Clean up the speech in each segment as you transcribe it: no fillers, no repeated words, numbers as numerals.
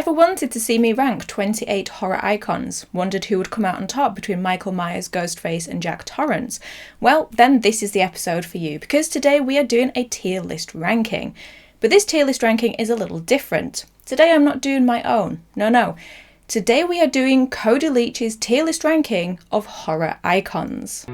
Ever wanted to see me rank 28 horror icons? Wondered who would come out on top between Michael Myers, Ghostface and Jack Torrance? Well, then this is the episode for you, because today we are doing a tier list ranking. But this tier list ranking is a little different. Today I'm not doing my own. No. Today we are doing Cody Leach's tier list ranking of horror icons.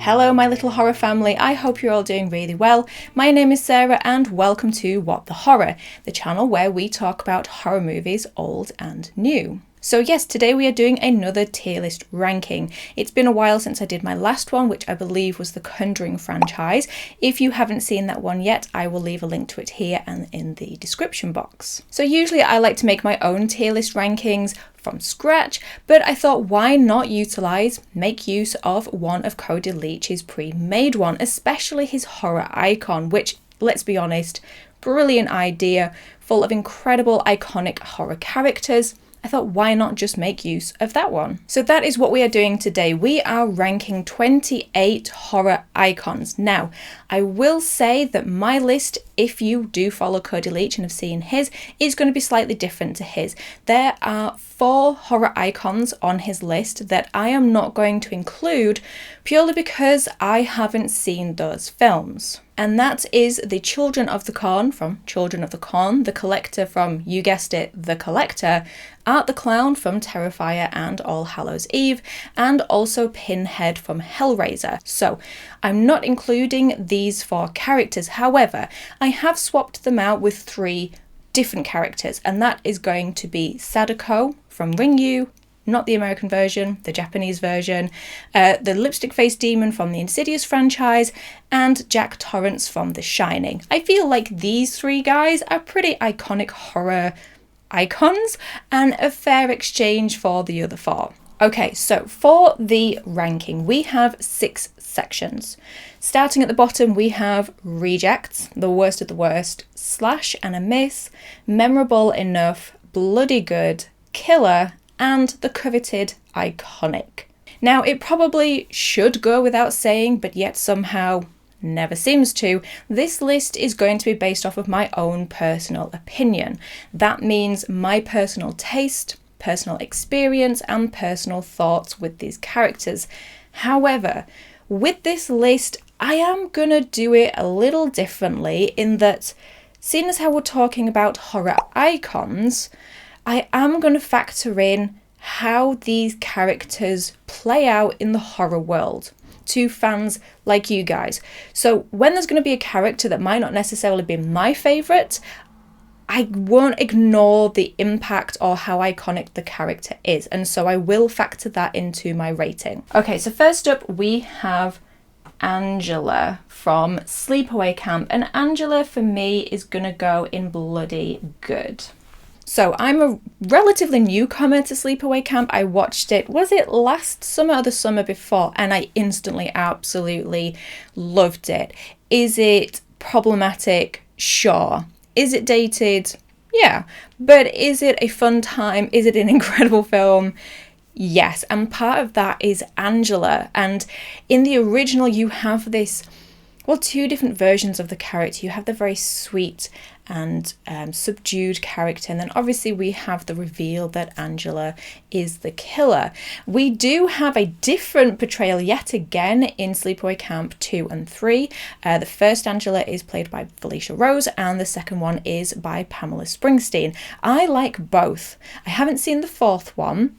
Hello my little horror family, I hope you're all doing really well. My name is Sarah and welcome to What the Horror, the channel where we talk about horror movies old and new. So yes, today we are doing another tier list ranking. It's been a while since I did my last one, which I believe was the Conjuring franchise. If you haven't seen that one yet, I will leave a link to it here and in the description box. So usually I like to make my own tier list rankings from scratch, but I thought why not make use of one of Cody Leach's pre-made one, especially his horror icon, which, let's be honest, brilliant idea, full of incredible iconic horror characters. I thought, why not just make use of that one? So that is what we are doing today. We are ranking 28 horror icons. Now, I will say that my list, if you do follow Cody Leach and have seen his, is going to be slightly different to his. There are 4 horror icons on his list that I am not going to include purely because I haven't seen those films. And that is the Children of the Corn from Children of the Corn, the Collector from, you guessed it, The Collector, Art the Clown from Terrifier and All Hallows Eve, and also Pinhead from Hellraiser. So I'm not including these 4 characters. However, I have swapped them out with 3 different characters, and that is going to be Sadako from Ringu, not the American version, the Japanese version, the lipstick-faced demon from the Insidious franchise, and Jack Torrance from The Shining. I feel like these 3 guys are pretty iconic horror icons and a fair exchange for the other 4. Okay, so for the ranking, we have 6 sections. Starting at the bottom, we have Rejects, the worst of the worst, Slash and a Miss, Memorable Enough, Bloody Good, Killer, and the coveted Iconic. Now, it probably should go without saying, but yet somehow never seems to, this list is going to be based off of my own personal opinion. That means my personal taste, personal experience, and personal thoughts with these characters. However, with this list, I am gonna do it a little differently in that, seeing as how we're talking about horror icons, I am going to factor in how these characters play out in the horror world to fans like you guys. So when there's going to be a character that might not necessarily be my favourite, I won't ignore the impact or how iconic the character is. And so I will factor that into my rating. Okay, so first up we have Angela from Sleepaway Camp. And Angela for me is going to go in Bloody Good. So I'm a relatively newcomer to Sleepaway Camp. I watched it, was it last summer or the summer before? And I instantly absolutely loved it. Is it problematic? Sure. Is it dated? Yeah. But is it a fun time? Is it an incredible film? Yes. And part of that is Angela. And in the original, you have this, well, 2 different versions of the character. You have the very sweet and subdued character, and then obviously we have the reveal that Angela is the killer. We do have a different portrayal yet again in Sleepaway Camp 2 and 3. The first Angela is played by Felicia Rose and the second one is by Pamela Springsteen. I like both. I haven't seen the 4th one,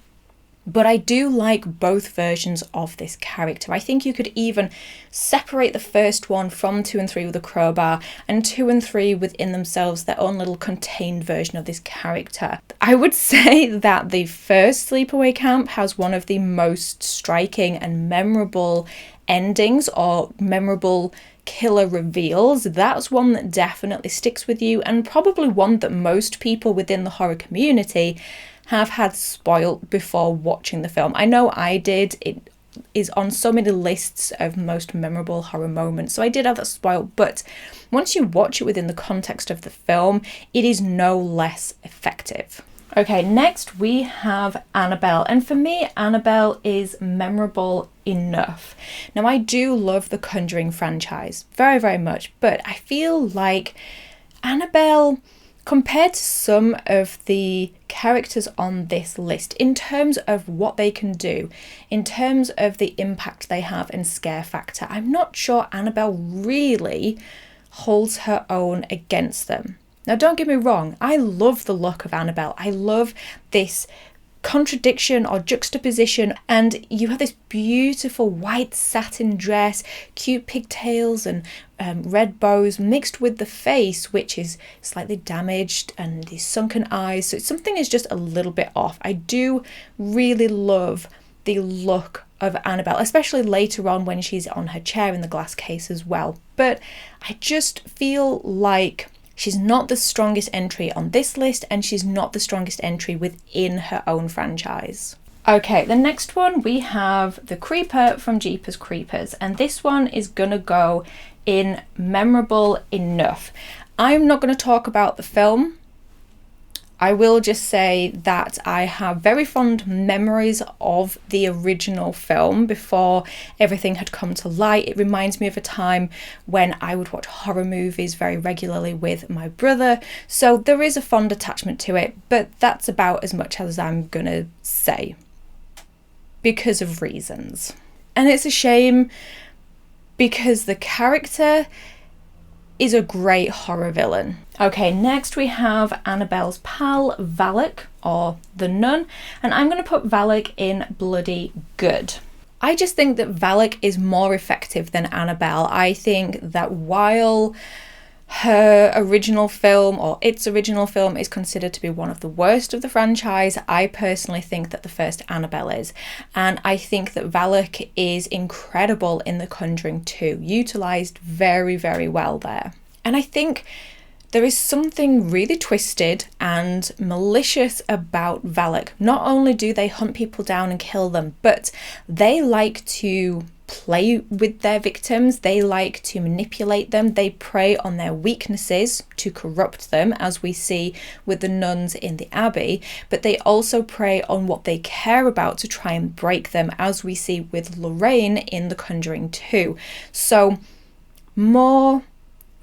but I do like both versions of this character. I think you could even separate the first one from 2 and 3 with a crowbar, and 2 and 3 within themselves, their own little contained version of this character. I would say that the first Sleepaway Camp has one of the most striking and memorable endings or memorable killer reveals. That's one that definitely sticks with you, and probably one that most people within the horror community have had spoiled before watching the film. I know I did. It is on so many lists of most memorable horror moments, so I did have that spoiled, but once you watch it within the context of the film, it is no less effective. Okay, next we have Annabelle, and for me, Annabelle is memorable enough. Now, I do love the Conjuring franchise very, very much, but I feel like Annabelle, compared to some of the characters on this list, in terms of what they can do, in terms of the impact they have and scare factor, I'm not sure Annabelle really holds her own against them. Now, don't get me wrong, I love the look of Annabelle. I love this contradiction or juxtaposition, and you have this beautiful white satin dress, cute pigtails and red bows mixed with the face, which is slightly damaged, and these sunken eyes, so something is just a little bit off. I do really love the look of Annabelle, especially later on when she's on her chair in the glass case as well, but I just feel like she's not the strongest entry on this list, and she's not the strongest entry within her own franchise. Okay, the next one we have the Creeper from Jeepers Creepers, and this one is gonna go in memorable enough. I'm not gonna talk about the film. I will just say that I have very fond memories of the original film before everything had come to light. It reminds me of a time when I would watch horror movies very regularly with my brother, so there is a fond attachment to it, but that's about as much as I'm gonna say because of reasons. And it's a shame because the character is a great horror villain. Okay, next we have Annabelle's pal, Valak, or the nun, and I'm going to put Valak in bloody good. I just think that Valak is more effective than Annabelle. I think that while her original film, or its original film, is considered to be one of the worst of the franchise, I personally think that the first Annabelle is. And I think that Valak is incredible in The Conjuring 2, utilised very, very well there. And I think there is something really twisted and malicious about Valak. Not only do they hunt people down and kill them, but they like to play with their victims, they like to manipulate them, they prey on their weaknesses to corrupt them, as we see with the nuns in the Abbey, but they also prey on what they care about to try and break them, as we see with Lorraine in The Conjuring 2. So, more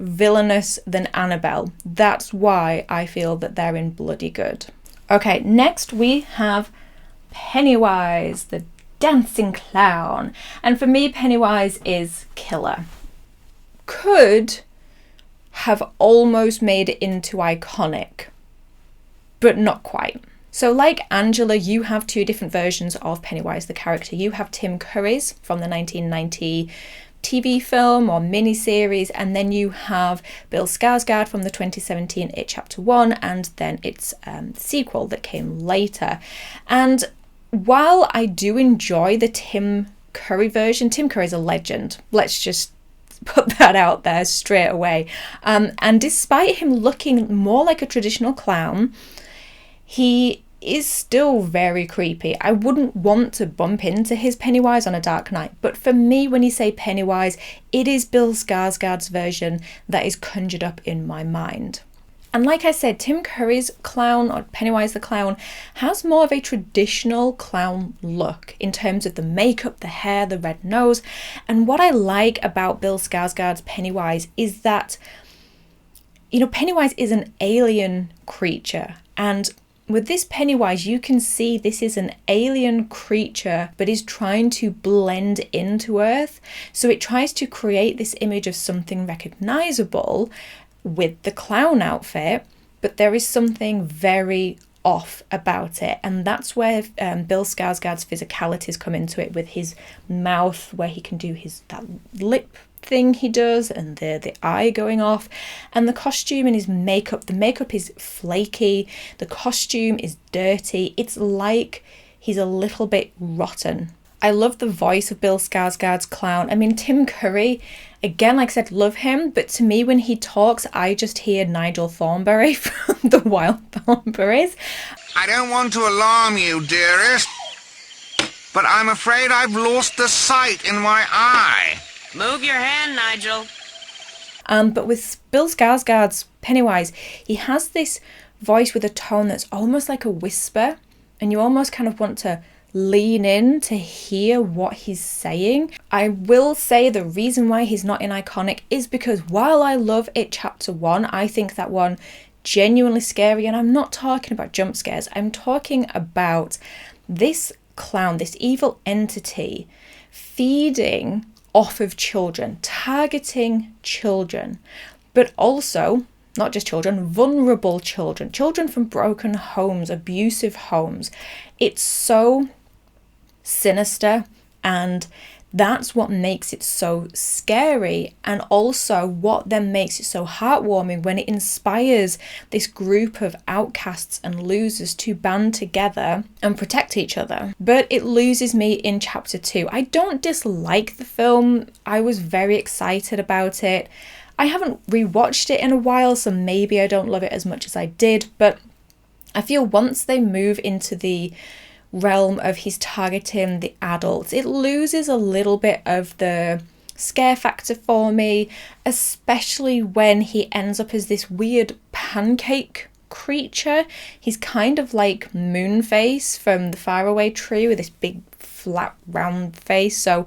villainous than Annabelle. That's why I feel that they're in bloody good. Okay, next we have Pennywise, the dancing clown, and for me Pennywise is killer. Could have almost made it into iconic, but not quite. So like Angela, you have two different versions of Pennywise the character. You have Tim Curry's from the 1990 TV film or miniseries, and then you have Bill Skarsgård from the 2017 It Chapter 1, and then its sequel that came later. And while I do enjoy the Tim Curry version, Tim Curry's a legend. Let's just put that out there straight away. And despite him looking more like a traditional clown, he is still very creepy. I wouldn't want to bump into his Pennywise on a dark night, but for me, when you say Pennywise, it is Bill Skarsgård's version that is conjured up in my mind. And like I said, Tim Curry's clown, or Pennywise the clown, has more of a traditional clown look in terms of the makeup, the hair, the red nose. And what I like about Bill Skarsgård's Pennywise is that, you know, Pennywise is an alien creature, and with this Pennywise, you can see this is an alien creature, but is trying to blend into Earth. So it tries to create this image of something recognizable with the clown outfit, but there is something very off about it. And that's where Bill Skarsgård's physicalities come into it, with his mouth, where he can do that lip thing he does, and the eye going off, and the costume and his makeup. The makeup is flaky, the costume is dirty, it's like he's a little bit rotten. I love the voice of Bill Skarsgård's clown. I mean, Tim Curry, again, like I said, love him, but to me when he talks, I just hear Nigel Thornberry from the Wild Thornberrys. I don't want to alarm you, dearest, but I'm afraid I've lost the sight in my eye. Move your hand, Nigel. But with Bill Skarsgård's Pennywise, he has this voice with a tone that's almost like a whisper, and you almost kind of want to lean in to hear what he's saying. I will say the reason why he's not in iconic is because while I love It Chapter 1, I think that one genuinely scary, and I'm not talking about jump scares, I'm talking about this clown, this evil entity feeding off of children, targeting children, but also not just children, vulnerable children, children from broken homes, abusive homes. It's so sinister, and that's what makes it so scary, and also what then makes it so heartwarming when it inspires this group of outcasts and losers to band together and protect each other. But it loses me in chapter 2. I don't dislike the film. I was very excited about it. I haven't rewatched it in a while, so maybe I don't love it as much as I did, but I feel once they move into the realm of he's targeting the adults, it loses a little bit of the scare factor for me, especially when he ends up as this weird pancake creature. He's kind of like Moonface from the Faraway Tree with this big flat round face. So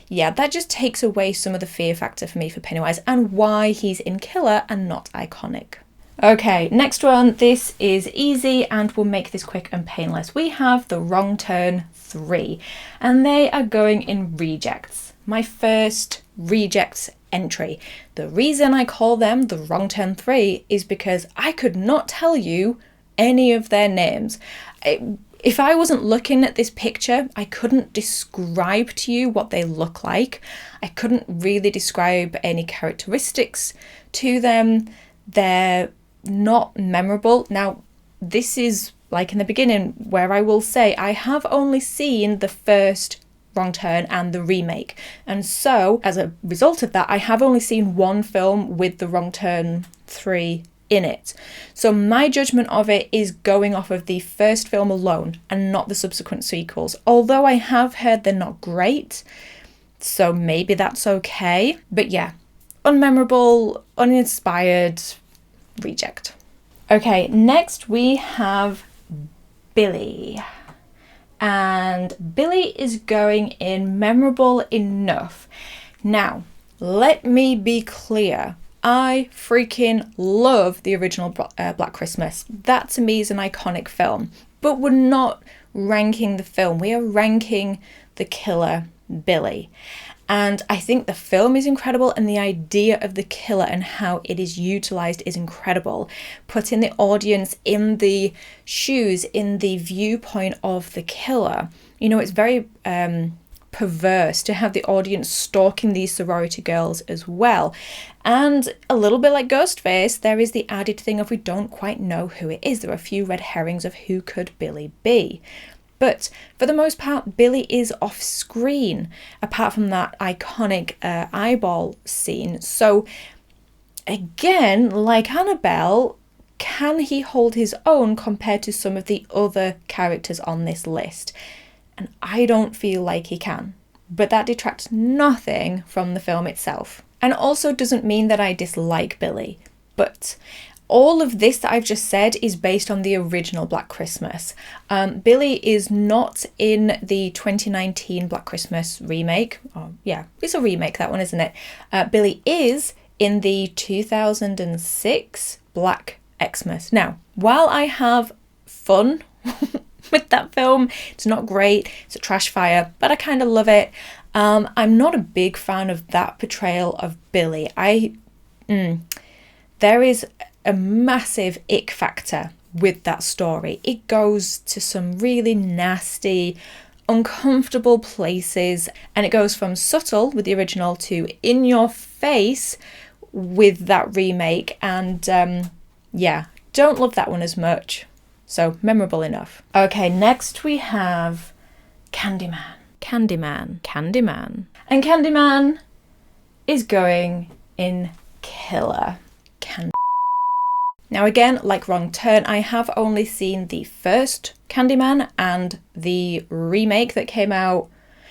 yeah, that just takes away some of the fear factor for me for Pennywise, and why he's in Killer and not iconic. Okay, next one. This is easy and we'll make this quick and painless. We have The Wrong Turn 3, and they are going in rejects. My first rejects entry. The reason I call them The Wrong Turn 3 is because I could not tell you any of their names. If I wasn't looking at this picture, I couldn't describe to you what they look like. I couldn't really describe any characteristics to them. They're not memorable. Now, this is like in the beginning where I will say I have only seen the first Wrong Turn and the remake, and so as a result of that I have only seen one film with The Wrong Turn 3 in it. So my judgment of it is going off of the first film alone and not the subsequent sequels, although I have heard they're not great, so maybe that's okay. But yeah, unmemorable, uninspired, reject. Okay, next we have Billy, and Billy is going in memorable enough. Now, let me be clear. I freaking love the original Black Christmas. That to me is an iconic film, but we're not ranking the film. We are ranking the killer, Billy. And I think the film is incredible, and the idea of the killer and how it is utilised is incredible. Putting the audience in the shoes, in the viewpoint of the killer. You know, it's very perverse to have the audience stalking these sorority girls as well. And a little bit like Ghostface, there is the added thing of we don't quite know who it is. There are a few red herrings of who could Billy be. But for the most part, Billy is off screen, apart from that iconic eyeball scene. So again, like Annabelle, can he hold his own compared to some of the other characters on this list? And I don't feel like he can. But that detracts nothing from the film itself. And also doesn't mean that I dislike Billy. But all of this that I've just said is based on the original Black Christmas. Billy is not in the 2019 Black Christmas remake. Oh, yeah, it's a remake, that one, isn't it? Billy is in the 2006 Black Xmas. Now, while I have fun with that film, it's not great, it's a trash fire, but I kind of love it. I'm not a big fan of that portrayal of Billy. There is a massive ick factor with that story. It goes to some really nasty, uncomfortable places, and it goes from subtle with the original to in your face with that remake, and yeah, don't love that one as much. So memorable enough. Okay, next we have Candyman. And Candyman is going in killer. Now again, like Wrong Turn, I have only seen the first Candyman and the remake that came out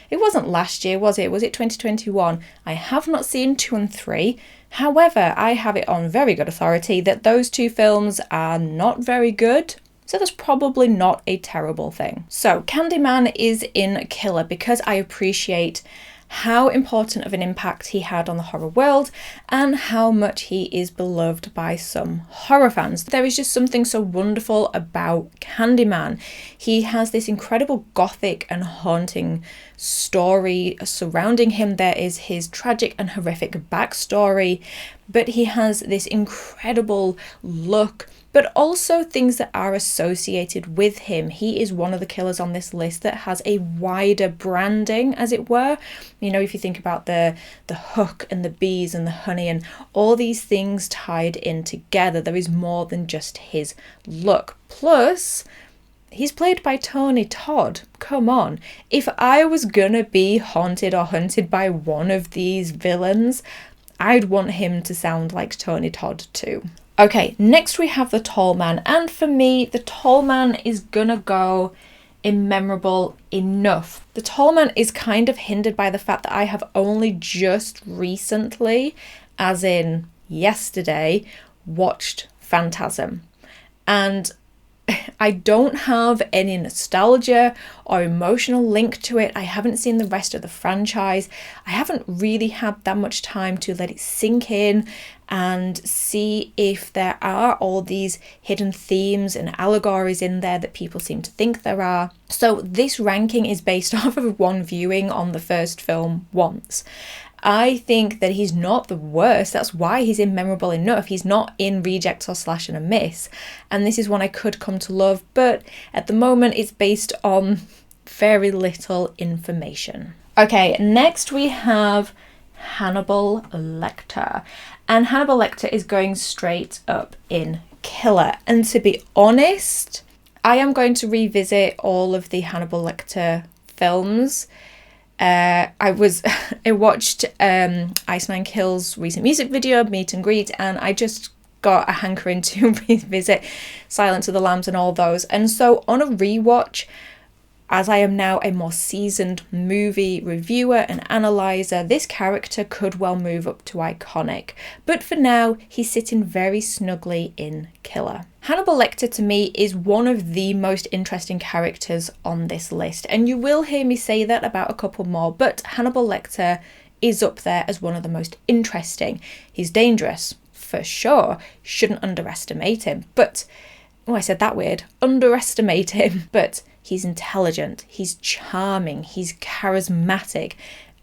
It wasn't last year, was it? Was it 2021? I have not seen 2 and 3. However, I have it on very good authority that those 2 films are not very good. So that's probably not a terrible thing. So Candyman is in Killer because I appreciate how important of an impact he had on the horror world and how much he is beloved by some horror fans. There is just something so wonderful about Candyman. He has this incredible gothic and haunting story surrounding him. There is his tragic and horrific backstory, but he has this incredible look, but also things that are associated with him. He is one of the killers on this list that has a wider branding, as it were. You know, if you think about the hook and the bees and the honey and all these things tied in together, there is more than just his look. Plus, he's played by Tony Todd. Come on. If I was gonna be haunted or hunted by one of these villains, I'd want him to sound like Tony Todd too. Okay, next we have the Tall Man, and for me, the Tall Man is gonna go immemorable enough. The Tall Man is kind of hindered by the fact that I have only just recently, as in yesterday, watched Phantasm. And I don't have any nostalgia or emotional link to it. I haven't seen the rest of the franchise. I haven't really had that much time to let it sink in and see if there are all these hidden themes and allegories in there that people seem to think there are. So this ranking is based off of one viewing on the first film once. I think that he's not the worst. That's why he's immemorable enough. He's not in rejects or slash and a miss. And this is one I could come to love, but at the moment it's based on very little information. Okay, next we have Hannibal Lecter. And Hannibal Lecter is going straight up in Killer. And to be honest, I am going to revisit all of the Hannibal Lecter films. I watched Ice Nine Kills' recent music video, Meet and Greet, and I just got a hankering to revisit Silence of the Lambs and all those. And so on a rewatch, as I am now a more seasoned movie reviewer and analyzer, this character could well move up to iconic. But for now, he's sitting very snugly in Killer. Hannibal Lecter to me is one of the most interesting characters on this list. And you will hear me say that about a couple more, but Hannibal Lecter is up there as one of the most interesting. He's dangerous, for sure. Shouldn't underestimate him. But, oh, I said that weird. Underestimate him. But he's intelligent, he's charming, he's charismatic,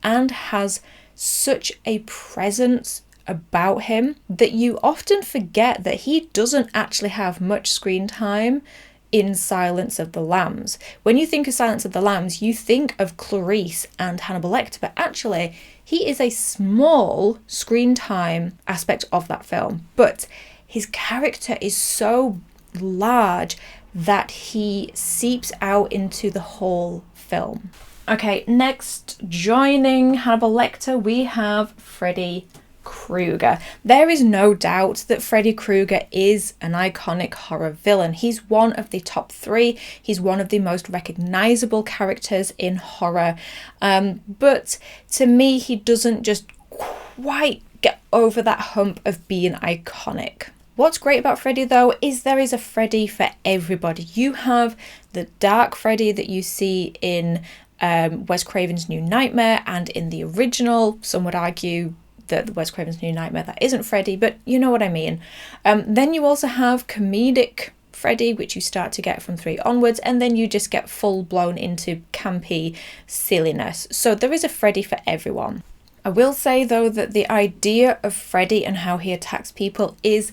and has such a presence about him that you often forget that he doesn't actually have much screen time in Silence of the Lambs. When you think of Silence of the Lambs, you think of Clarice and Hannibal Lecter, but actually he is a small screen time aspect of that film. But his character is so large that he seeps out into the whole film. Okay, next, joining Hannibal Lecter, we have Freddy Krueger. There is no doubt that Freddy Krueger is an iconic horror villain. He's one of the top 3. He's one of the most recognizable characters in horror. But to me, he doesn't just quite get over that hump of being iconic. What's great about Freddy though is there is a Freddy for everybody. You have the dark Freddy that you see in Wes Craven's New Nightmare, and in the original, some would argue that Wes Craven's New Nightmare, that isn't Freddy, but you know what I mean. Then you also have comedic Freddy, which you start to get from 3 onwards, and then you just get full blown into campy silliness. So there is a Freddy for everyone. I will say though that the idea of Freddy and how he attacks people is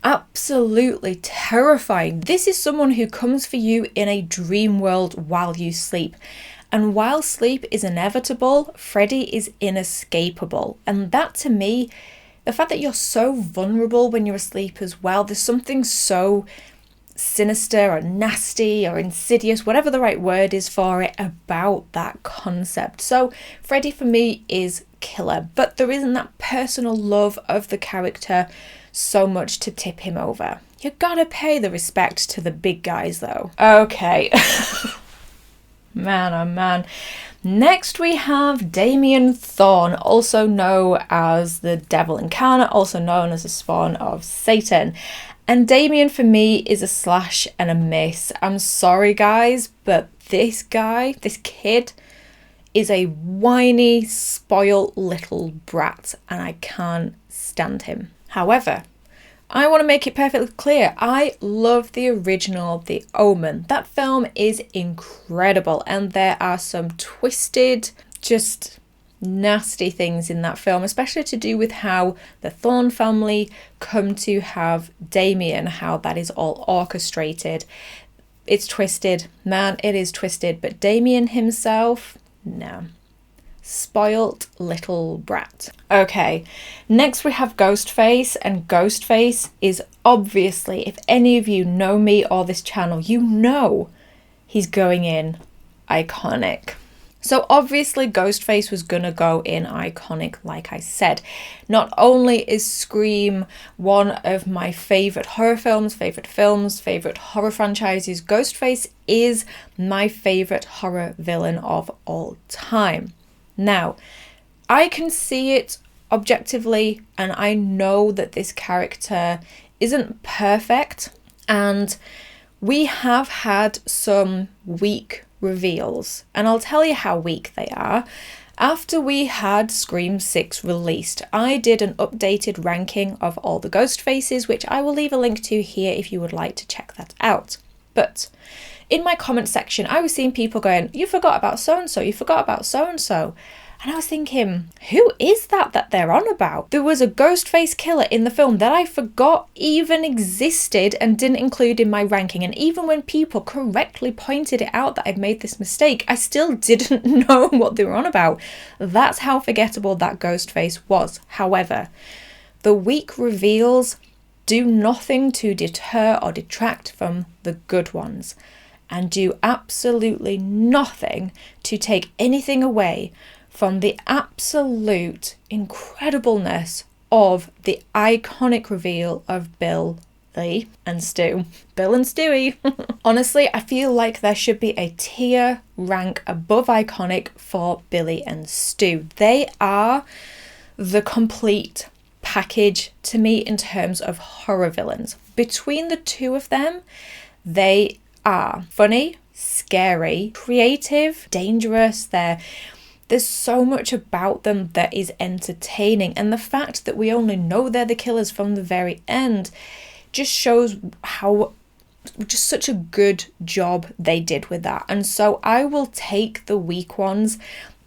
absolutely terrifying. This is someone who comes for you in a dream world while you sleep. And while sleep is inevitable, Freddy is inescapable. And that to me, the fact that you're so vulnerable when you're asleep as well, there's something so sinister or nasty or insidious, whatever the right word is for it, about that concept. So Freddy for me is Killer, but there isn't that personal love of the character so much to tip him over. You gotta pay the respect to the big guys though. Okay. Man, oh man. Next we have Damien Thorn, also known as the Devil Incarnate, also known as a spawn of Satan. And Damien for me is a slash and a miss. I'm sorry guys, but this guy, this kid, is a whiny, spoiled little brat and I can't stand him. However, I want to make it perfectly clear, I love the original The Omen. That film is incredible and there are some twisted, just nasty things in that film, especially to do with how the Thorn family come to have Damien, how that is all orchestrated. It's twisted, man, it is twisted, but Damien himself, no. Spoilt little brat. Okay, next we have Ghostface, and Ghostface is obviously, if any of you know me or this channel, you know he's going in iconic. So obviously Ghostface was gonna go in iconic, like I said. Not only is Scream one of my favourite horror films, favourite horror franchises, Ghostface is my favourite horror villain of all time. Now, I can see it objectively and I know that this character isn't perfect and we have had some weak reveals and I'll tell you how weak they are. After we had Scream 6 released, I did an updated ranking of all the ghost faces, which I will leave a link to here if you would like to check that out. But in my comment section, I was seeing people going, you forgot about so-and-so, you forgot about so-and-so. And I was thinking, who is that they're on about? There was a Ghostface killer in the film that I forgot even existed and didn't include in my ranking. And even when people correctly pointed it out that I'd made this mistake, I still didn't know what they were on about. That's how forgettable that Ghostface was. However, the weak reveals do nothing to deter or detract from the good ones, and do absolutely nothing to take anything away from the absolute incredibleness of the iconic reveal of Bill and Stu. Bill and Stewie. Honestly, I feel like there should be a tier rank above iconic for Billy and Stu. They are the complete package to me in terms of horror villains. Between the two of them, they are funny, scary, creative, dangerous. There's so much about them that is entertaining, and the fact that we only know they're the killers from the very end just shows how just such a good job they did with that. And so I will take the weak ones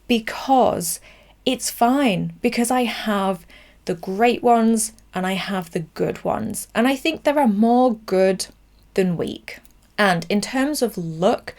because it's fine, because I have the great ones and I have the good ones, and I think there are more good than weak. And in terms of look,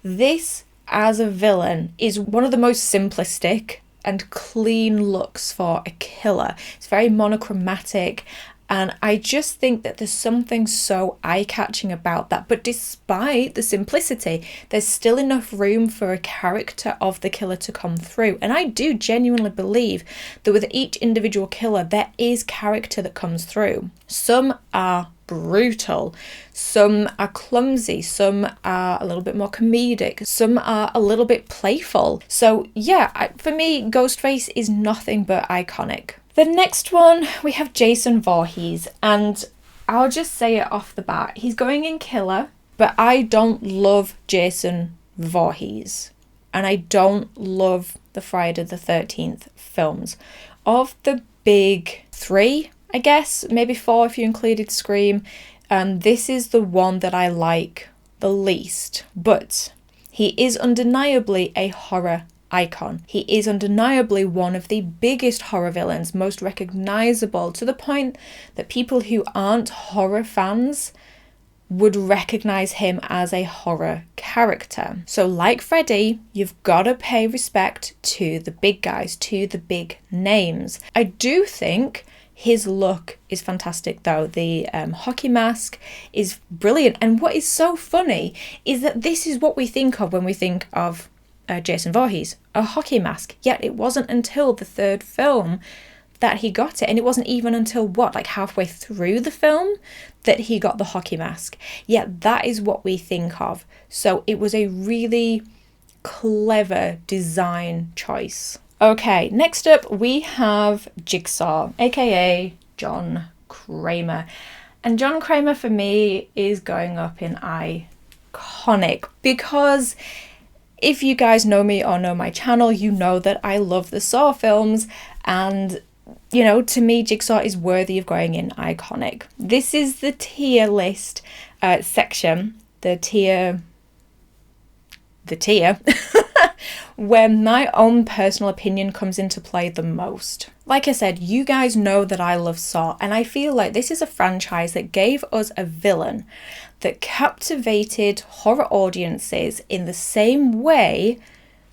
this as a villain is one of the most simplistic and clean looks for a killer. It's very monochromatic, and I just think that there's something so eye-catching about that. But despite the simplicity, there's still enough room for a character of the killer to come through. And I do genuinely believe that with each individual killer, there is character that comes through. Some are brutal, some are clumsy, some are a little bit more comedic, some are a little bit playful. So yeah, for me, Ghostface is nothing but iconic. The next one, we have Jason Voorhees, and I'll just say it off the bat, he's going in killer, but I don't love Jason Voorhees, and I don't love the Friday the 13th films. Of the big three, I guess, maybe four if you included Scream, this is the one that I like the least. But he is undeniably a horror icon. He is undeniably one of the biggest horror villains, most recognisable, to the point that people who aren't horror fans would recognise him as a horror character. So like Freddy, you've got to pay respect to the big guys, to the big names. I do think his look is fantastic though. The hockey mask is brilliant. And what is so funny is that this is what we think of when we think of Jason Voorhees, a hockey mask. Yet it wasn't until the third film that he got it. And it wasn't even until like halfway through the film that he got the hockey mask. Yet that is what we think of. So it was a really clever design choice. Okay, next up we have Jigsaw, aka John Kramer. And John Kramer for me is going up in iconic because if you guys know me or know my channel, you know that I love the Saw films, and you know, to me, Jigsaw is worthy of going in iconic. This is the tier list section, the tier where my own personal opinion comes into play the most. Like I said, you guys know that I love Saw, and I feel like this is a franchise that gave us a villain that captivated horror audiences in the same way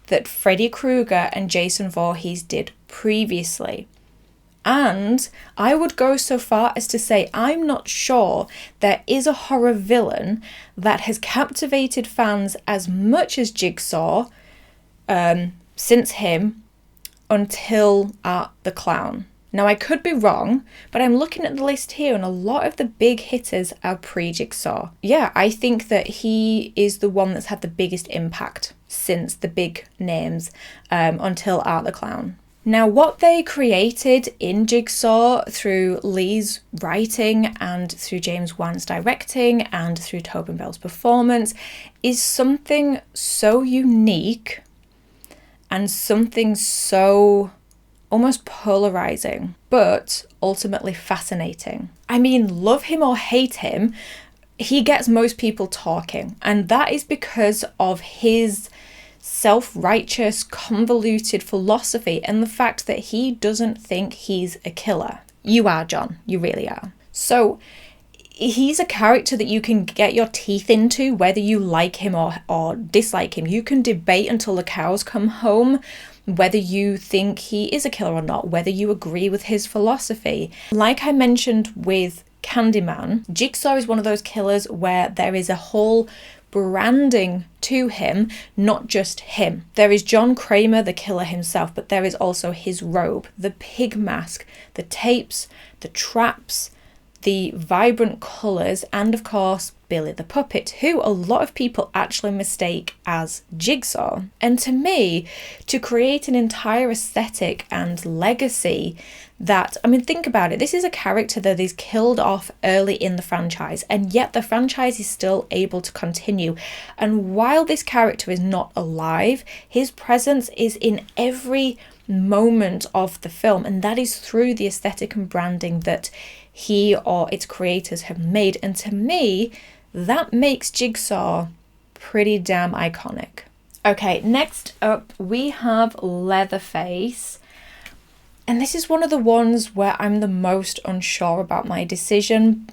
that Freddy Krueger and Jason Voorhees did previously. And I would go so far as to say I'm not sure there is a horror villain that has captivated fans as much as Jigsaw since him until Art the Clown. Now I could be wrong, but I'm looking at the list here and a lot of the big hitters are pre-Jigsaw. Yeah, I think that he is the one that's had the biggest impact since the big names until Art the Clown. Now, what they created in Jigsaw through Lee's writing and through James Wan's directing and through Tobin Bell's performance is something so unique and something so almost polarizing, but ultimately fascinating. I mean, love him or hate him, he gets most people talking, and that is because of his self-righteous, convoluted philosophy and the fact that he doesn't think he's a killer. You are, John. You really are. So he's a character that you can get your teeth into, whether you like him or dislike him. You can debate until the cows come home whether you think he is a killer or not, whether you agree with his philosophy. Like I mentioned with Candyman, Jigsaw is one of those killers where there is a whole branding to him, not just him. There is John Kramer, the killer himself, but there is also his robe, the pig mask, the tapes, the traps, the vibrant colours, and of course Billy the Puppet, who a lot of people actually mistake as Jigsaw. And to me, to create an entire aesthetic and legacy that, I mean, think about it, this is a character that is killed off early in the franchise, and yet the franchise is still able to continue. And while this character is not alive, his presence is in every moment of the film, and that is through the aesthetic and branding that he or its creators have made. And to me, that makes Jigsaw pretty damn iconic. Okay, next up we have Leatherface. And this is one of the ones where I'm the most unsure about my decision,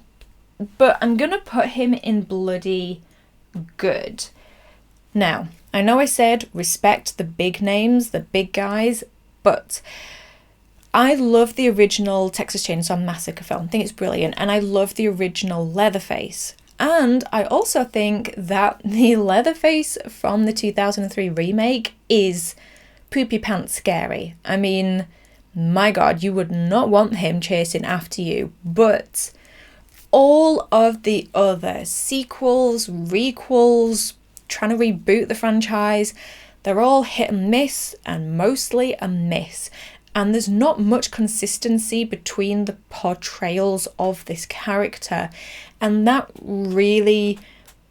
but I'm gonna put him in bloody good. Now, I know I said respect the big names, the big guys, but I love the original Texas Chainsaw Massacre film. I think it's brilliant. And I love the original Leatherface. And I also think that the Leatherface from the 2003 remake is poopy pants scary. I mean, my God, you would not want him chasing after you. But all of the other sequels, requels, trying to reboot the franchise, they're all hit and miss, and mostly a miss. And there's not much consistency between the portrayals of this character. And that really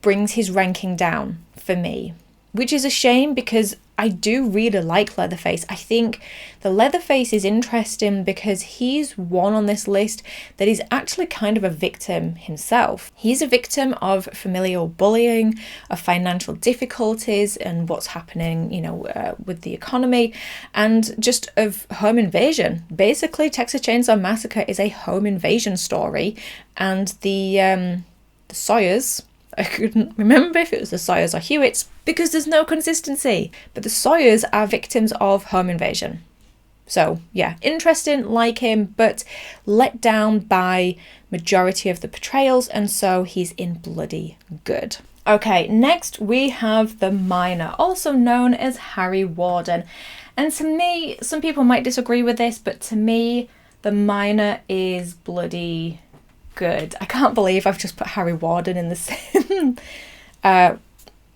brings his ranking down for me, which is a shame because I do really like Leatherface. I think the Leatherface is interesting because he's one on this list that is actually kind of a victim himself. He's a victim of familial bullying, of financial difficulties and what's happening, you know, with the economy, and just of home invasion. Basically, Texas Chainsaw Massacre is a home invasion story, and the Sawyers, I couldn't remember if it was the Sawyers or Hewitts because there's no consistency. But the Sawyers are victims of home invasion. So yeah, interesting, like him, but let down by majority of the portrayals, and so he's in bloody good. Okay, next we have the Miner, also known as Harry Warden. And to me, some people might disagree with this, but to me, the Miner is bloody good. I can't believe I've just put Harry Warden in the same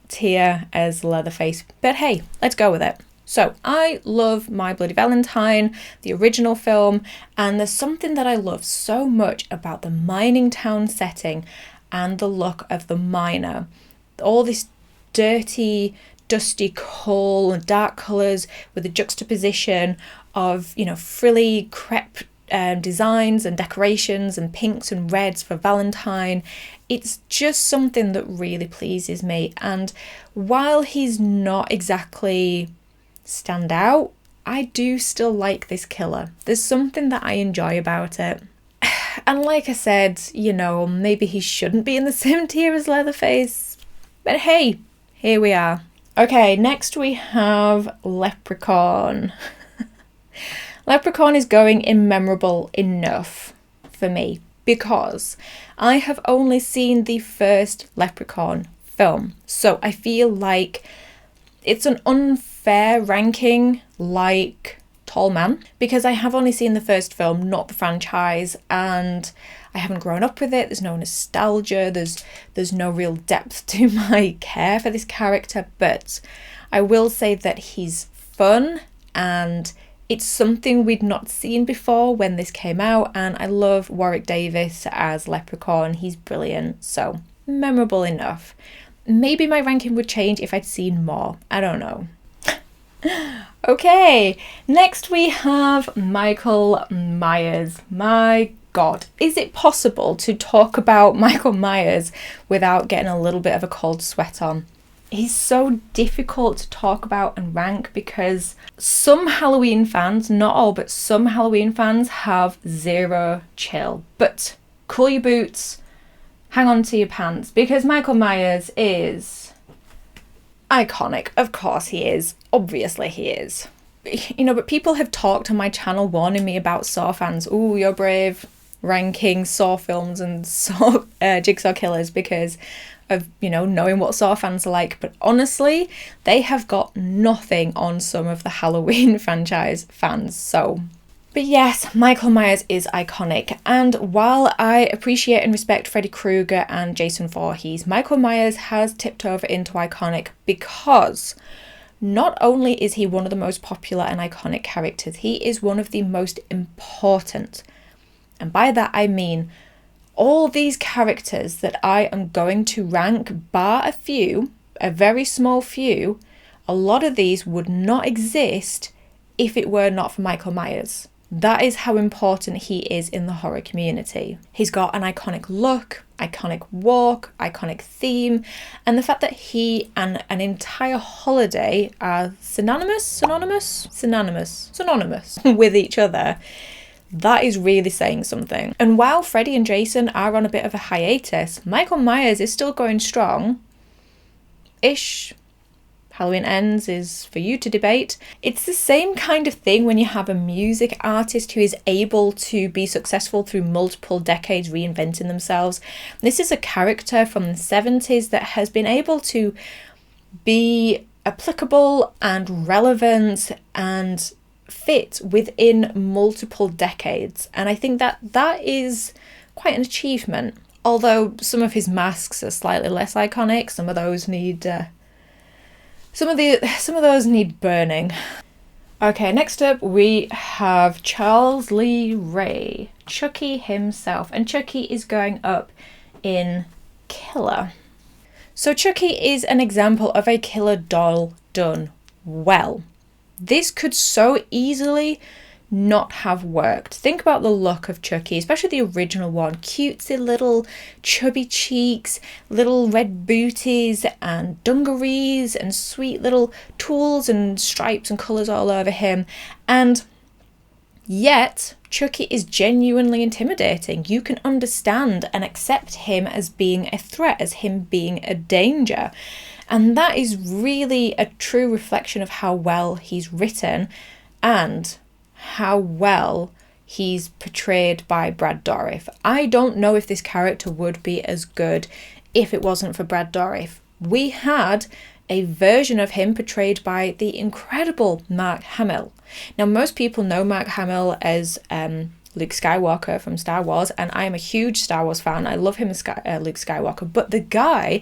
tier as Leatherface, but hey, let's go with it. So I love My Bloody Valentine, the original film, and there's something that I love so much about the mining town setting and the look of the miner. All this dirty, dusty coal and dark colours with the juxtaposition of, frilly crepe designs and decorations and pinks and reds for Valentine. It's just something that really pleases me. And while he's not exactly stand out, I do still like this killer. There's something that I enjoy about it. And like I said, maybe he shouldn't be in the same tier as Leatherface. But hey, here we are. Okay, next we have Leprechaun. Leprechaun is going immemorable enough for me because I have only seen the first Leprechaun film. So I feel like it's an unfair ranking like Tall Man because I have only seen the first film, not the franchise, and I haven't grown up with it. There's no nostalgia, there's no real depth to my care for this character, but I will say that he's fun and it's something we'd not seen before when this came out, and I love Warwick Davis as Leprechaun. He's brilliant, so memorable enough. Maybe my ranking would change if I'd seen more. I don't know. Okay, next we have Michael Myers. My God, is it possible to talk about Michael Myers without getting a little bit of a cold sweat on? He's so difficult to talk about and rank because some Halloween fans, not all, but some Halloween fans have zero chill. But cool your boots, hang on to your pants, because Michael Myers is iconic. Of course he is. Obviously he is. But people have talked on my channel warning me about Saw fans. Ooh, you're brave ranking Saw films and Saw Jigsaw killers because of, knowing what Saw fans are like. But honestly, they have got nothing on some of the Halloween franchise fans. But yes, Michael Myers is iconic. And while I appreciate and respect Freddy Krueger and Jason Voorhees, Michael Myers has tipped over into iconic because not only is he one of the most popular and iconic characters, he is one of the most important. And by that I mean all these characters that I am going to rank, bar a few, a very small few, a lot of these would not exist if it were not for Michael Myers. That is how important he is in the horror community. He's got an iconic look, iconic walk, iconic theme, and the fact that he and an entire holiday are synonymous with each other, that is really saying something. And while Freddy and Jason are on a bit of a hiatus, Michael Myers is still going strong-ish. Halloween Ends is for you to debate. It's the same kind of thing when you have a music artist who is able to be successful through multiple decades reinventing themselves. This is a character from the 70s that has been able to be applicable and relevant and fit within multiple decades. And I think that is quite an achievement. Although some of his masks are slightly less iconic, some of those need burning. Okay, next up we have Charles Lee Ray, Chucky himself, and Chucky is going up in killer. So Chucky is an example of a killer doll done well. This could so easily not have worked. Think about the look of Chucky, especially the original one. Cutesy little chubby cheeks, little red booties and dungarees and sweet little tools and stripes and colours all over him. And yet Chucky is genuinely intimidating. You can understand and accept him as being a threat, as him being a danger. And that is really a true reflection of how well he's written and how well he's portrayed by Brad Dourif. I don't know if this character would be as good if it wasn't for Brad Dourif. We had a version of him portrayed by the incredible Mark Hamill. Now, most people know Mark Hamill as Luke Skywalker from Star Wars, and I am a huge Star Wars fan. I love him as Luke Skywalker, but the guy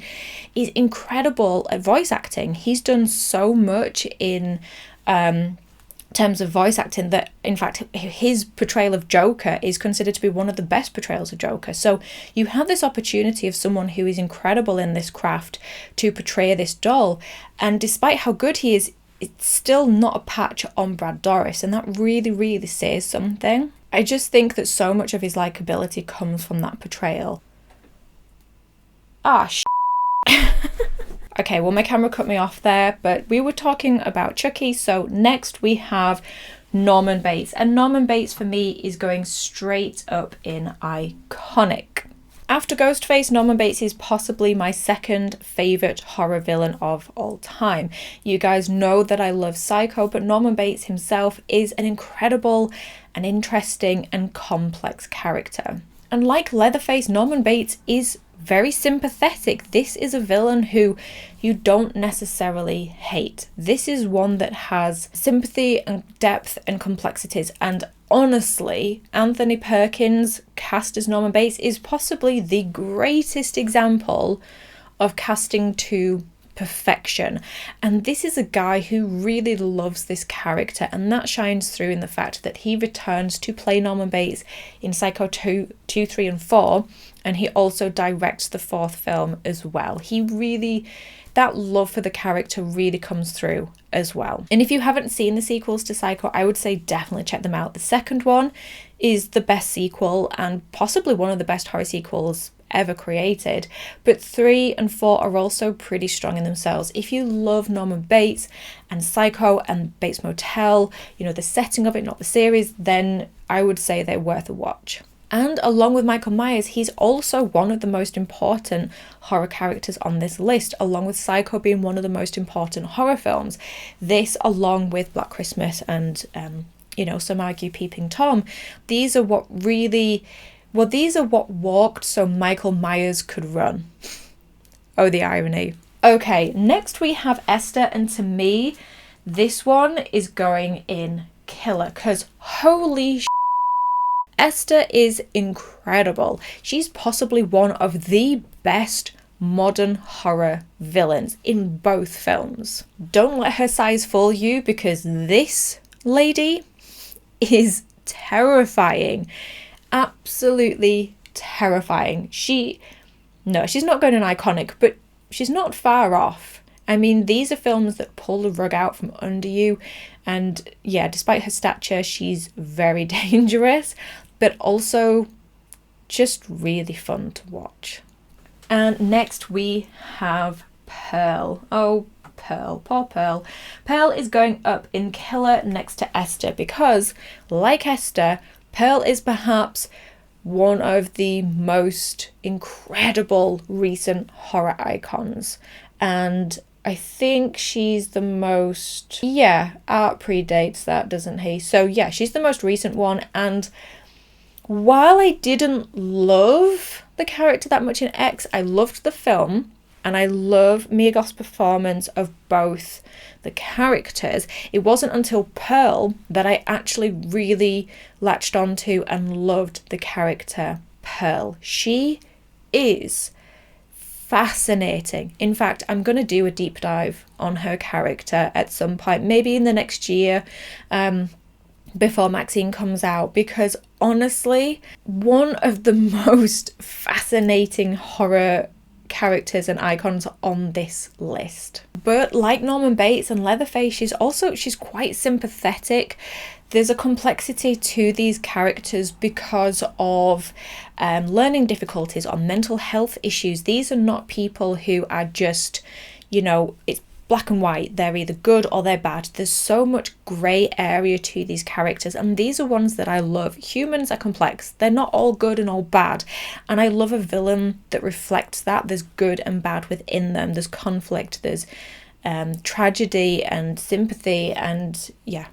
is incredible at voice acting. He's done so much in terms of voice acting that, in fact, his portrayal of Joker is considered to be one of the best portrayals of Joker. So you have this opportunity of someone who is incredible in this craft to portray this doll, and despite how good he is, it's still not a patch on Brad Dourif, and that really, really says something. I just think that so much of his likability comes from that portrayal. Okay, well, my camera cut me off there, but we were talking about Chucky, so next we have Norman Bates. And Norman Bates, for me, is going straight up in iconic. After Ghostface, Norman Bates is possibly my second favourite horror villain of all time. You guys know that I love Psycho, but Norman Bates himself is an incredible and interesting and complex character. And like Leatherface, Norman Bates is very sympathetic. This is a villain who you don't necessarily hate. This is one that has sympathy and depth and complexities, and honestly, Anthony Perkins cast as Norman Bates is possibly the greatest example of casting to perfection. And this is a guy who really loves this character, and that shines through in the fact that he returns to play Norman Bates in Psycho 2, 3 and 4, and he also directs the 4th film as well. That love for the character really comes through as well. And if you haven't seen the sequels to Psycho, I would say definitely check them out. The second one is the best sequel and possibly one of the best horror sequels ever created, but 3 and 4 are also pretty strong in themselves. If you love Norman Bates and Psycho and Bates Motel, the setting of it, not the series, then I would say they're worth a watch. And along with Michael Myers, he's also one of the most important horror characters on this list, along with Psycho being one of the most important horror films. This, along with Black Christmas and, some argue Peeping Tom, these are what walked so Michael Myers could run. Oh, the irony. Okay, next we have Esther, and to me, this one is going in killer, because holy shit, Esther is incredible. She's possibly one of the best modern horror villains in both films. Don't let her size fool you, because this lady is terrifying. Absolutely terrifying. She's not going in iconic, but she's not far off. I mean, these are films that pull the rug out from under you, and yeah, despite her stature, she's very dangerous, but also just really fun to watch. And next we have Pearl. Oh, Pearl, poor Pearl. Pearl is going up in killer next to Esther because, like Esther, Pearl is perhaps one of the most incredible recent horror icons. And I think she's the most... Art predates that, doesn't he? So yeah, she's the most recent one. And while I didn't love the character that much in X, I loved the film. And I love Mia Goth's performance of both the characters. It wasn't until Pearl that I actually really latched onto and loved the character Pearl. She is fascinating. In fact, I'm going to do a deep dive on her character at some point, maybe in the next year, before Maxine comes out, because honestly, one of the most fascinating horror characters and icons on this list. But like Norman Bates and Leatherface, she's quite sympathetic. There's a complexity to these characters because of learning difficulties or mental health issues. These are not people who are just, it's black and white. They're either good or they're bad. There's so much grey area to these characters, and these are ones that I love. Humans are complex. They're not all good and all bad, and I love a villain that reflects that. There's good and bad within them. There's conflict. There's tragedy and sympathy, and yeah,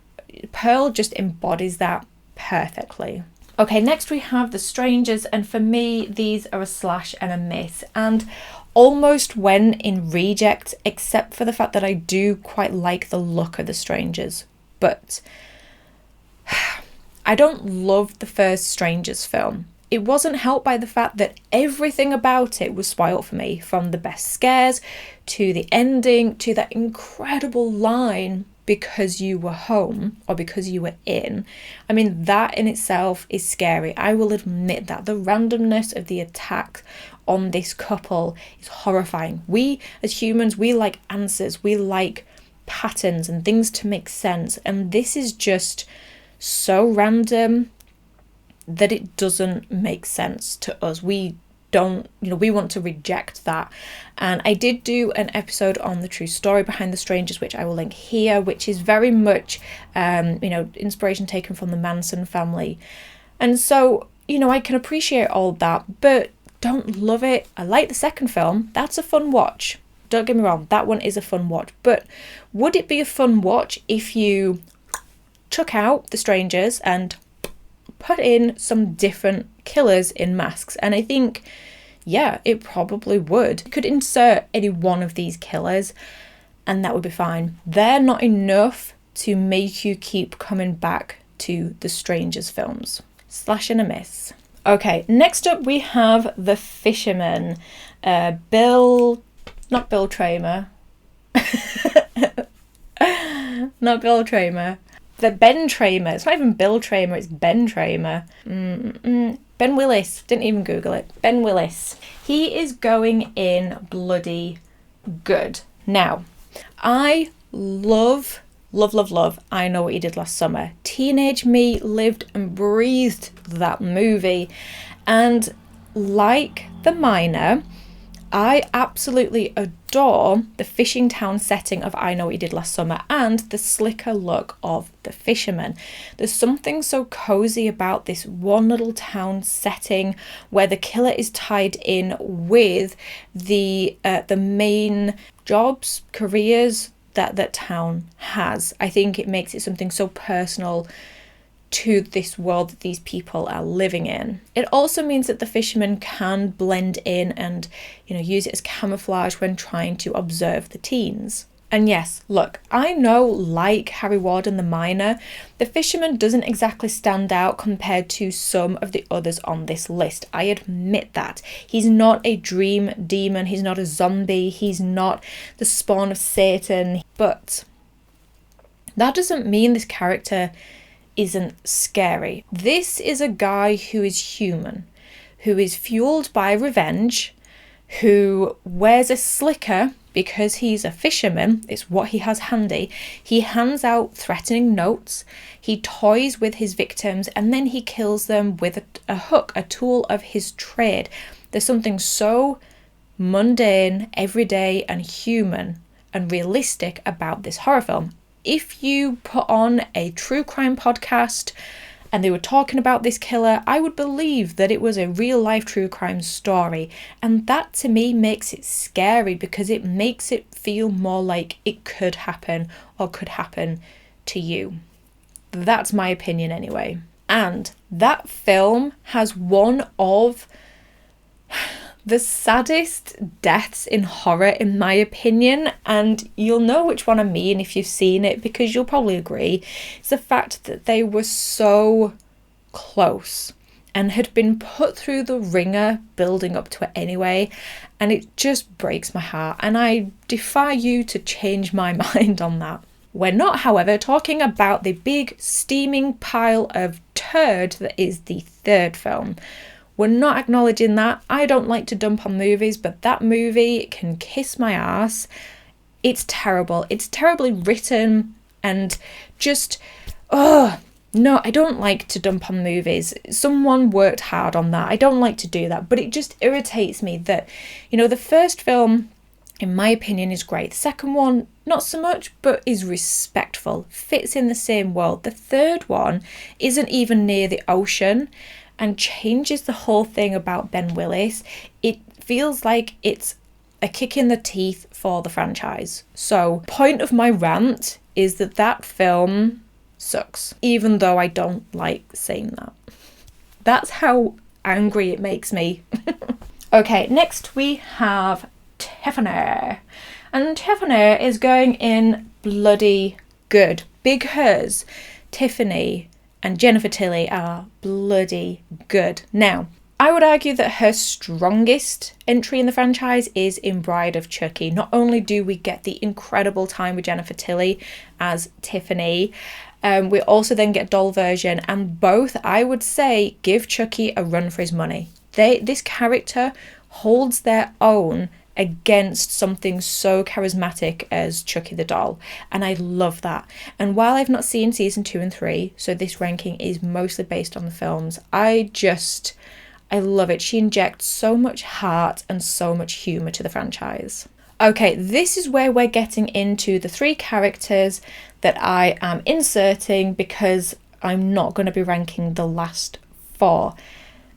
Pearl just embodies that perfectly. Okay, next we have The Strangers, and for me, these are a slash and a miss, and almost went in reject, except for the fact that I do quite like the look of The Strangers. But I don't love the first Strangers film. It wasn't helped by the fact that everything about it was spoiled for me, from the best scares to the ending to that incredible line, because you were home or because you were in. I mean, that in itself is scary. I will admit that. The randomness of the attack on this couple is horrifying. We as humans, we like answers. We like patterns and things to make sense. And this is just so random that it doesn't make sense to us. We don't, we want to reject that. And I did do an episode on the true story behind the Strangers, which I will link here, which is very much, inspiration taken from the Manson family. And so, I can appreciate all that, but don't love it. I like the second film. That's a fun watch. Don't get me wrong, that one is a fun watch. But would it be a fun watch if you took out the Strangers and put in some different killers in masks? And I think, yeah, it probably would. You could insert any one of these killers and that would be fine. They're not enough to make you keep coming back to the Strangers films. Slash and a miss. Okay, next up we have The Fisherman. Not Bill Tramer. Not Bill Tramer. The Ben Tramer. It's not even Bill Tramer, it's Ben Tramer. Ben Willis. Didn't even Google it. Ben Willis. He is going in bloody good. Now, I love I Know What You Did Last Summer. Teenage me lived and breathed that movie. And like The Miner, I absolutely adore the fishing town setting of I Know What You Did Last Summer and the slicker look of The Fisherman. There's something so cozy about this one little town setting where the killer is tied in with the main jobs, careers that town has. I think it makes it something so personal to this world that these people are living in. It also means that the fisherman can blend in and, use it as camouflage when trying to observe the teens. And yes, look, I know, like Harry Warden the Miner, the fisherman doesn't exactly stand out compared to some of the others on this list. I admit that. He's not a dream demon, he's not a zombie, he's not the spawn of Satan, but that doesn't mean this character isn't scary. This is a guy who is human, who is fueled by revenge, who wears a slicker because he's a fisherman. It's what he has handy. He hands out threatening notes, he toys with his victims, and then he kills them with a hook, a tool of his trade. There's something so mundane, everyday, and human and realistic about this horror film. If you put on a true crime podcast and they were talking about this killer, I would believe that it was a real life true crime story. And that to me makes it scary because it makes it feel more like it could happen or could happen to you. That's my opinion anyway. And that film has one of the saddest deaths in horror, in my opinion, and you'll know which one I mean if you've seen it, because you'll probably agree. It's the fact that they were so close and had been put through the ringer building up to it anyway, and it just breaks my heart, and I defy you to change my mind on that. We're not, however, talking about the big steaming pile of turd that is the third film. We're not acknowledging that. I don't like to dump on movies, but that movie can kiss my ass. It's terrible. It's terribly written and just, no, I don't like to dump on movies. Someone worked hard on that. I don't like to do that, but it just irritates me that, the first film, in my opinion, is great. The second one, not so much, but is respectful, fits in the same world. The third one isn't even near the ocean and changes the whole thing about Ben Willis. It feels like it's a kick in the teeth for the franchise. So, point of my rant is that film sucks, even though I don't like saying that. That's how angry it makes me. Okay, next we have Tiffany. And Tiffany is going in bloody good. Big hers. Tiffany, and Jennifer Tilly are bloody good. Now, I would argue that her strongest entry in the franchise is in Bride of Chucky. Not only do we get the incredible time with Jennifer Tilly as Tiffany, we also then get doll version, and both, I would say, give Chucky a run for his money. This character holds their own against something so charismatic as Chucky the doll, and I love that. And while I've not seen season 2 and 3, so this ranking is mostly based on the films, I love it. She injects so much heart and so much humour to the franchise. Okay, this is where we're getting into the 3 characters that I am inserting because I'm not going to be ranking the last 4.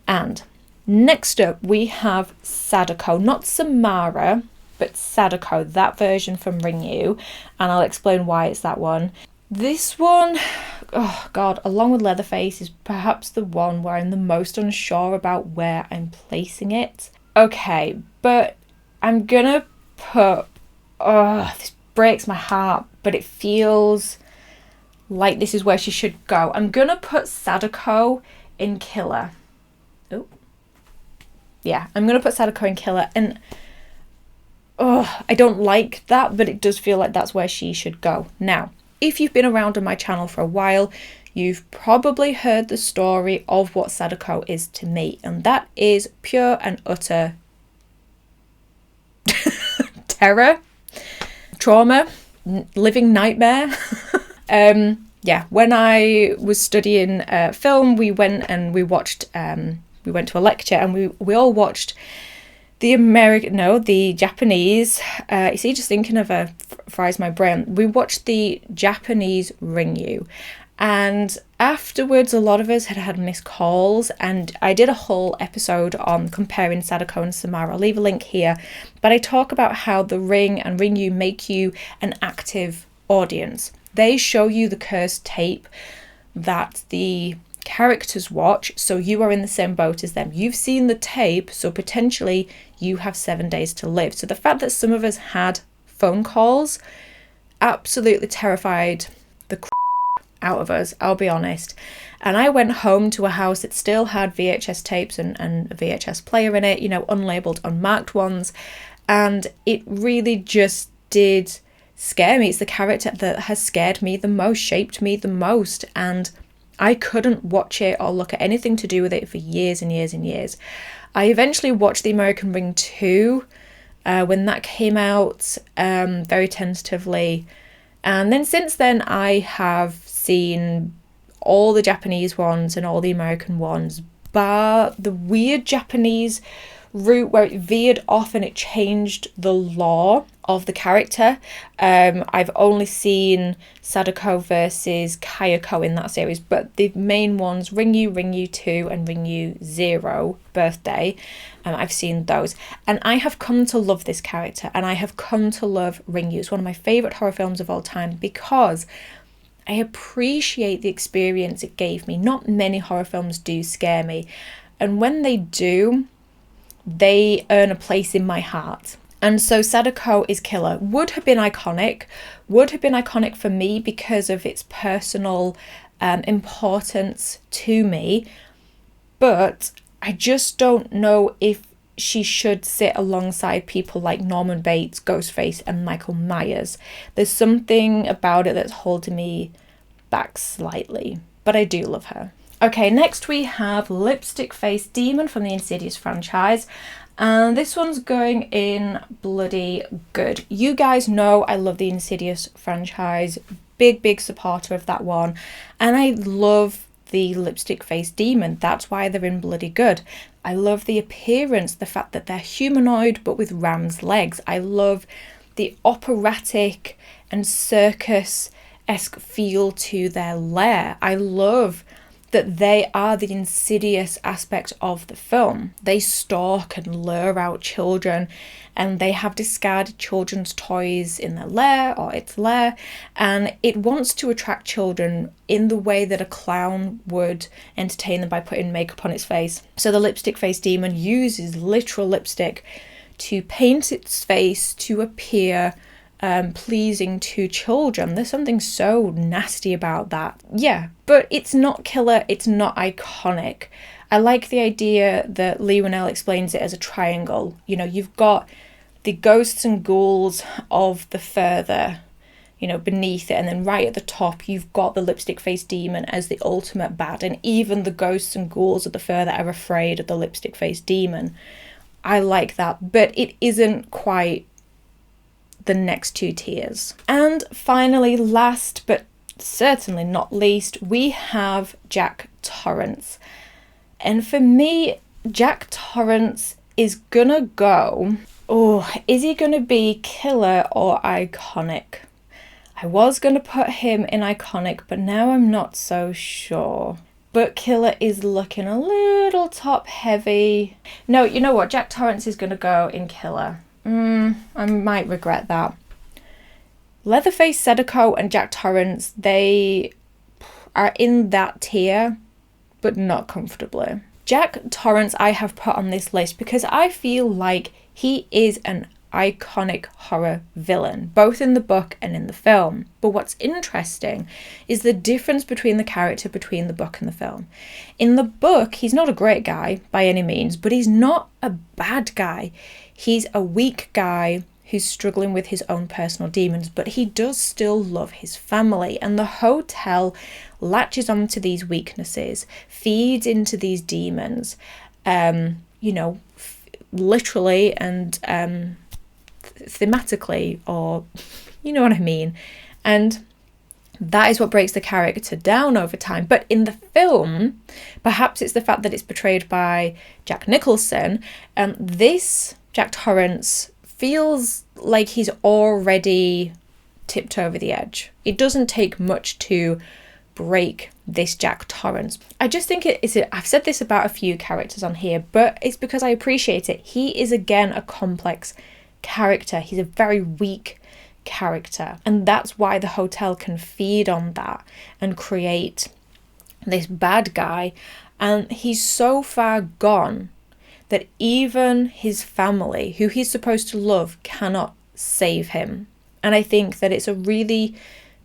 And next up, we have Sadako, not Samara, but Sadako, that version from Ringu, and I'll explain why it's that one. This one, oh God, along with Leatherface, is perhaps the one where I'm the most unsure about where I'm placing it. Okay, but I'm gonna put, this breaks my heart, but it feels like this is where she should go. I'm gonna put Sadako in Killer. Oh. Yeah, I'm going to put Sadako in Killer, and I don't like that, but it does feel like that's where she should go. Now, if you've been around on my channel for a while, you've probably heard the story of what Sadako is to me, and that is pure and utter terror, trauma, living nightmare. Yeah, when I was studying film, we went and we watched... we went to a lecture and we all watched the Japanese, you see, just thinking of fries my brain. We watched the Japanese Ringu, and afterwards a lot of us had missed calls, and I did a whole episode on comparing Sadako and Samara. I'll leave a link here, but I talk about how the Ring and Ringu make you an active audience. They show you the cursed tape that the characters watch, so you are in the same boat as them. You've seen the tape, so potentially you have 7 days to live. So the fact that some of us had phone calls absolutely terrified the out of us, I'll be honest. And I went home to a house that still had VHS tapes and a VHS player in it, unlabeled, unmarked ones, and it really just did scare me. It's the character that has scared me the most, shaped me the most, and I couldn't watch it or look at anything to do with it for years and years and years. I eventually watched the American Ring 2 when that came out, very tentatively. And then since then, I have seen all the Japanese ones and all the American ones, bar the weird Japanese route where it veered off and it changed the lore of the character. I've only seen Sadako versus Kayako in that series, but the main ones, Ringu, Ringu 2 and Ringu 0 Birthday, I've seen those, and I have come to love this character, and I have come to love Ringu. It's one of my favourite horror films of all time because I appreciate the experience it gave me. Not many horror films do scare me, and when they do, they earn a place in my heart. And so Sadako is Killer. Would have been iconic for me because of its personal importance to me, but I just don't know if she should sit alongside people like Norman Bates, Ghostface and Michael Myers. There's something about it that's holding me back slightly, but I do love her. Okay, next we have Lipstick Face Demon from the Insidious franchise, and this one's going in bloody good. You guys know I love the Insidious franchise, big supporter of that one, and I love the Lipstick Face Demon. That's why they're in bloody good. I love the appearance, the fact that they're humanoid but with ram's legs. I love the operatic and circus-esque feel to their lair. I love that they are the insidious aspect of the film. They stalk and lure out children, and they have discarded children's toys in their lair or its lair, and it wants to attract children in the way that a clown would entertain them by putting makeup on its face. So the Lipstick Face Demon uses literal lipstick to paint its face to appear pleasing to children. There's something so nasty about that. Yeah, but it's not killer, it's not iconic. I like the idea that Lee Winnell explains it as a triangle. You know, you've got the ghosts and ghouls of the further, you know, beneath it, and then right at the top you've got the lipstick face demon as the ultimate bad, and even the ghosts and ghouls of the further are afraid of the lipstick face demon. I like that, but it isn't quite the next two tiers. And finally, last but certainly not least, we have Jack Torrance. And for me, Jack Torrance is gonna go, is he gonna be killer or iconic? I was gonna put him in iconic, but now I'm not so sure. But killer is looking a little top heavy. No, you know what? Jack Torrance is gonna go in killer. I might regret that. Leatherface, Sadako, and Jack Torrance, they are in that tier, but not comfortably. Jack Torrance I have put on this list because I feel like he is an iconic horror villain, both in the book and in the film. But what's interesting is the difference between the character between the book and the film. In the book, he's not a great guy by any means, but he's not a bad guy. He's a weak guy who's struggling with his own personal demons, but he does still love his family, and the hotel latches onto these weaknesses, feeds into these demons, literally and thematically, or you know what I mean. And that is what breaks the character down over time. But in the film, perhaps it's the fact that it's portrayed by Jack Nicholson, this Jack Torrance feels like he's already tipped over the edge. It doesn't take much to break this Jack Torrance. I just think I've said this about a few characters on here, but it's because I appreciate it. He is again a complex character. He's a very weak character, and that's why the hotel can feed on that and create this bad guy. And he's so far gone that even his family, who he's supposed to love, cannot save him. And I think that it's a really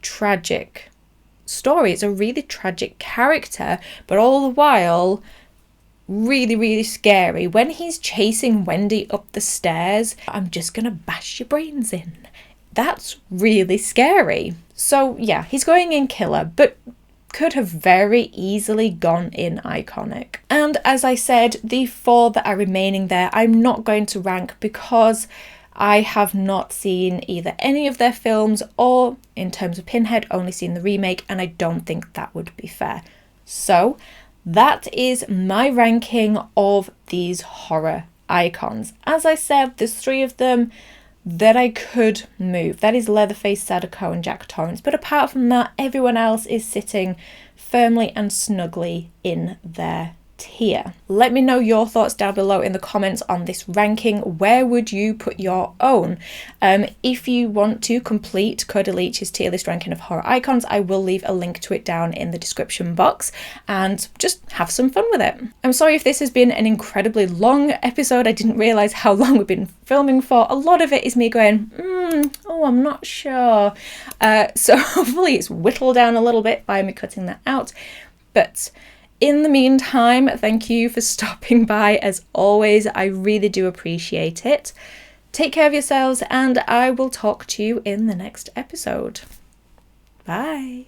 tragic story. It's a really tragic character, but all the while really, really scary. When he's chasing Wendy up the stairs, I'm just gonna bash your brains in. That's really scary. So yeah, he's going in killer, but could have very easily gone in iconic. And as I said, the 4 that are remaining there, I'm not going to rank because I have not seen either any of their films, or in terms of Pinhead, only seen the remake, and I don't think that would be fair. So that is my ranking of these horror icons. As I said, there's 3 of them that I could move. That is Leatherface, Sadako, and Jack Torrance. But apart from that, everyone else is sitting firmly and snugly in their tier. Let me know your thoughts down below in the comments on this ranking. Where would you put your own? If you want to complete Cody Leach's tier list ranking of horror icons, I will leave a link to it down in the description box, and just have some fun with it. I'm sorry if this has been an incredibly long episode. I didn't realise how long we've been filming for. A lot of it is me going, I'm not sure. So hopefully it's whittled down a little bit by me cutting that out. But in the meantime, thank you for stopping by as always. I really do appreciate it. Take care of yourselves, and I will talk to you in the next episode. Bye.